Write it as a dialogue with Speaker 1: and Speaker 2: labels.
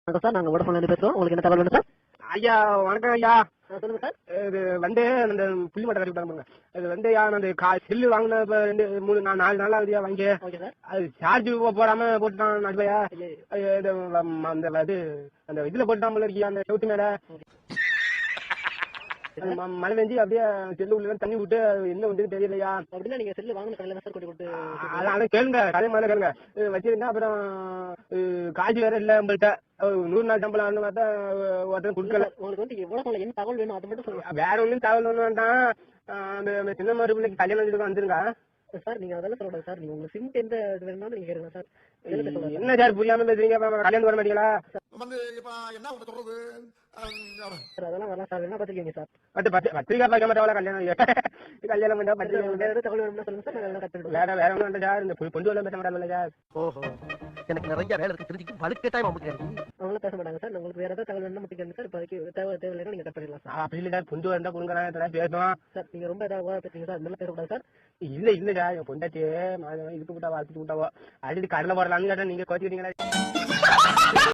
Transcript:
Speaker 1: வணக்கம் சார், நாங்க வோடஃபோன்ல பேசுறோம். உங்களுக்கு என்ன தகவல் வேணும் சார்?
Speaker 2: ஐயா வணக்கம் ஐயா.
Speaker 1: சொல்லுங்க சார்.
Speaker 2: இது வந்து அந்த புள்ளி மட்டை கட்டி விட்டாங்க. இது வந்து அந்த செல்லு வாங்கின இப்போ 4 நாள் ஆகுதுயா வாங்கி.
Speaker 1: Okay sir.
Speaker 2: அது சார்ஜ் போடாம போட்டுட்டான் நடுவையா. அந்த இதுல போட்டுட்டான் போல இருக்கியா அந்த செவுத்து மேல. மழை பெஞ்சு அப்படியே செல்லு உள்ள தண்ணி விட்டு என்ன வந்து தெரியலையா.
Speaker 1: அப்படின்னா நீங்க செல்லு வாங்கின கடையில சார் கொண்டு கொடுத்து
Speaker 2: அதான் கேளுங்க, கதை மாதிரி கேளுங்க. வச்சிருந்தா அப்புறம் காசு வேற இல்ல உங்கள்கிட்ட. 100 நாள் சம்பளம் பார்த்தா ஒருத்தர் கொடுக்கல.
Speaker 1: உங்களுக்கு வந்து வோடஃபோன்ல என்ன தகவல் வேணும் அது மட்டும் சொல்லுங்க.
Speaker 2: வேற ஒன்றும் தகவல் ஒன்று வேண்டாம். அந்த சின்ன மாதிரி பிள்ளைக்கு கல்யாணம் வந்துருங்க
Speaker 1: சார். நீங்க அதெல்லாம் சொல்லக்கூடாது சார். நீங்க உங்க சிம் எந்த இது வேணும்னாலும் நீங்க கேளுங்க சார்.
Speaker 2: என்ன சார் புரியாம பேசுறீங்க? கல்யாணம் வர மாட்டீங்களா?
Speaker 1: சார் அதெல்லாம் வரலாம் சார். என்ன பாத்துக்கீங்க சார்?
Speaker 2: பத்திரிக்கா பார்க்க மாட்டாங்களா கல்யாணம்? கல்யாணம் பண்ணா பத்திரிக்கை
Speaker 1: வேற தகவல் வேணும்னா சொல்லுங்க சார். நான் கட் பண்ணிடுவோம்.
Speaker 2: வேற ஒன்றும் இல்லை சார். இந்த பொண்டு எல்லாம் பேச மாட்டாங்கல்ல சார்.
Speaker 3: ஓஹோ, எனக்கு நிறைய வேலை இருக்கு. தெரிஞ்சுக்கு வலுக்கட்டாயம்
Speaker 1: அவங்களும் பேச மாட்டாங்க சார். உங்களுக்கு வேற ஏதாவது தகவல் வேணும்னா மட்டும் கேளுங்க சார். இப்போதைக்கு தேவையில்லைன்னா நீங்க கட் பண்ணிடலாம் சார்.
Speaker 2: அப்படி இல்லை சார், பொண்டு இருந்தா கொடுக்குறேன் பேசுவோம்
Speaker 1: சார். நீங்க ரொம்ப ஏதாவது பேசுறீங்க சார். இதெல்லாம் பேசக்கூடாது சார்.
Speaker 2: இல்ல சார், என் பொண்டாச்சு இதுக்கு விட்டாவோ அடிச்சு கடலை போடலாம்னு கேட்டா நீங்க கோச்சிக்கிட்டீங்களா?